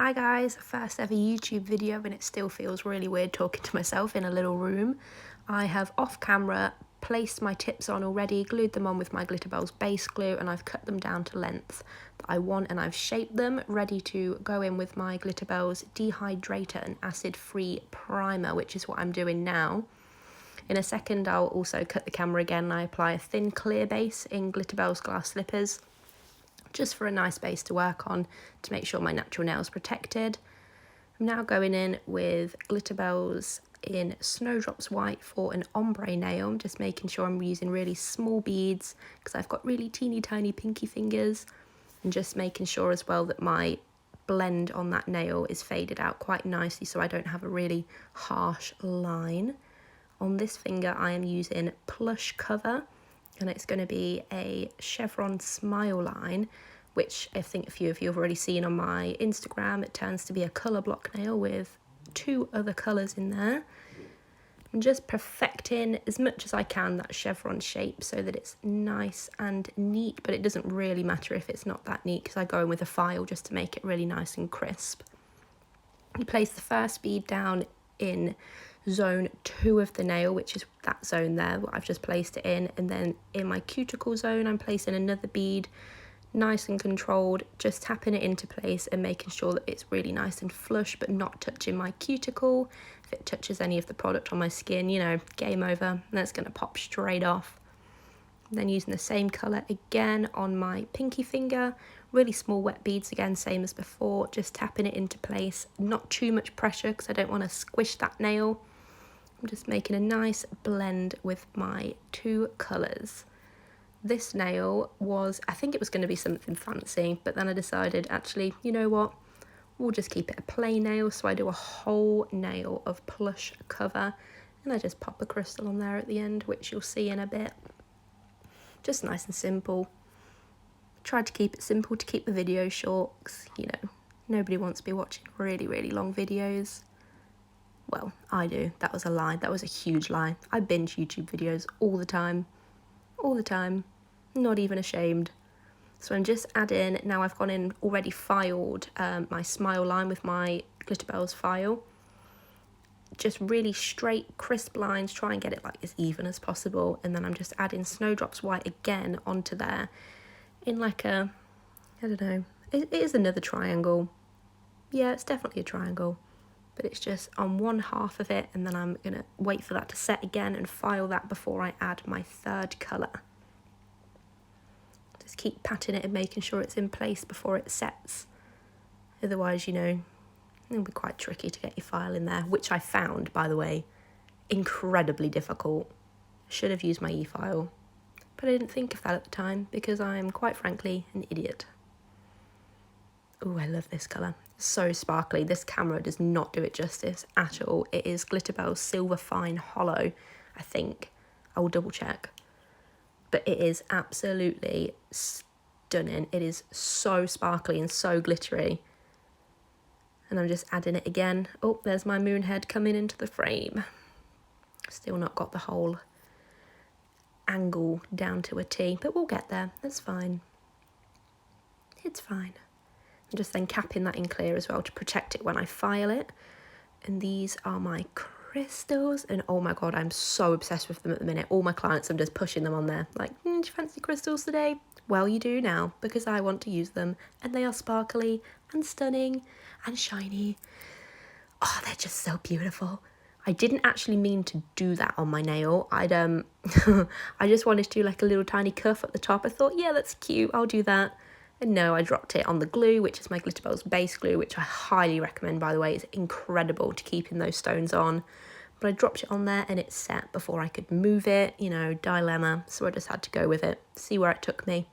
Hi guys, first ever YouTube video, and it still feels really weird talking to myself in a little room. I have off camera placed my tips on already, glued them on with my Glitterbels base glue, and I've cut them down to length that I want, and I've shaped them ready to go in with my Glitterbels dehydrator and acid free primer, which is what I'm doing now. In a second I'll also cut the camera again and I apply a thin clear base in Glitterbels glass slippers, just for a nice base to work on to make sure my natural nail's protected. I'm now going in with Glitterbels in Snowdrops White for an ombre nail. I'm just making sure I'm using really small beads because I've got really teeny tiny pinky fingers, and just making sure as well that my blend on that nail is faded out quite nicely so I don't have a really harsh line. On this finger I am using Plush Cover, and it's going to be a chevron smile line, which I think a few of you have already seen on my Instagram. It turns to be a colour block nail with 2 other colours in there. I'm just perfecting as much as I can that chevron shape so that it's nice and neat, but it doesn't really matter if it's not that neat because I go in with a file just to make it really nice and crisp. You place the first bead down in zone 2 of the nail, which is that zone there what I've just placed it in, and then in my cuticle zone I'm placing another bead, nice and controlled, just tapping it into place and making sure that it's really nice and flush but not touching my cuticle. If it touches any of the product on my skin, you know, game over, that's going to pop straight off. Then using the same colour again on my pinky finger, really small wet beads again, same as before, just tapping it into place, not too much pressure because I don't want to squish that nail. I'm just making a nice blend with my 2 colours. This nail was, I think it was going to be something fancy, but then I decided actually, you know what, we'll just keep it a plain nail, so I do a whole nail of Plush Cover and I just pop a crystal on there at the end, which you'll see in a bit. Just nice and simple. Tried to keep it simple to keep the video short, 'cause, you know, nobody wants to be watching really long videos. Well, I do. That was a lie. That was a huge lie. I binge YouTube videos all the time. All the time. Not even ashamed. So I'm just adding, now I've gone in already filed my smile line with my Glitterbels file. Just really straight, crisp lines, try and get it like as even as possible. And then I'm just adding Snowdrops White again onto there in like a, I don't know, it is another triangle. Yeah, it's definitely a triangle, but it's just on one half of it, and then I'm gonna wait for that to set again and file that before I add my 3rd colour. Just keep patting it and making sure it's in place before it sets. Otherwise, you know, it'll be quite tricky to get your file in there, which I found, by the way, incredibly difficult. I should have used my e-file, but I didn't think of that at the time because I'm quite frankly an idiot. Oh, I love this colour. So sparkly. This camera does not do it justice at all. It is Glitterbels Silver Fine Holo, I think. I will double check. But it is absolutely stunning. It is so sparkly and so glittery. And I'm just adding it again. Oh, there's my moon head coming into the frame. Still not got the whole angle down to a T, but we'll get there. That's fine. It's fine. I'm just then capping that in clear as well to protect it when I file it. And these are my crystals, and oh my god, I'm so obsessed with them at the minute. All my clients, I'm just pushing them on there like, do you fancy crystals today? Well, you do now, because I want to use them, and they are sparkly and stunning and shiny. Oh, they're just so beautiful. I didn't actually mean to do that on my nail. I just wanted to do like a little tiny cuff at the top. I thought, yeah, that's cute, I'll do that. And no, I dropped it on the glue, which is my Glitterbels base glue, which I highly recommend, by the way. It's incredible to keeping those stones on. But I dropped it on there and it set before I could move it, you know, dilemma. So I just had to go with it, see where it took me.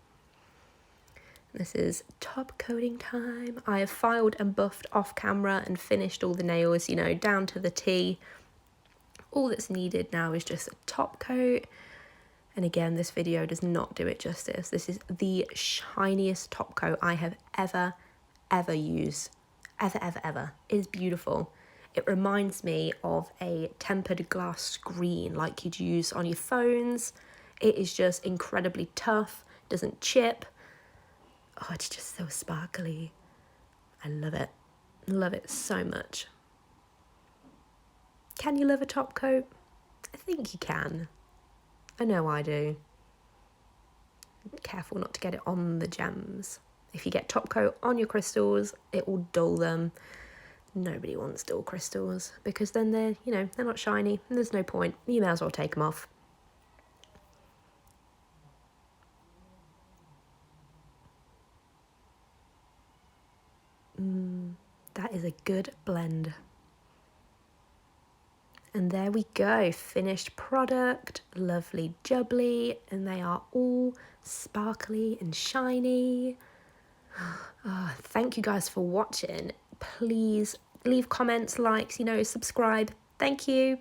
This is top coating time. I have filed and buffed off camera and finished all the nails, you know, down to the T. All that's needed now is just a top coat. And again, this video does not do it justice. This is the shiniest top coat I have ever used. Ever. It is beautiful. It reminds me of a tempered glass screen like you'd use on your phones. It is just incredibly tough, doesn't chip. Oh, it's just so sparkly. I love it. Love it so much. Can you love a top coat? I think you can. I know I do. Careful not to get it on the gems. If you get top coat on your crystals, it will dull them. Nobody wants dull crystals because then they're, you know, they're not shiny and there's no point. You may as well take them off. That is a good blend. And there we go, finished product, lovely jubbly, and they are all sparkly and shiny. Oh, thank you guys for watching. Please leave comments, likes, you know, subscribe. Thank you.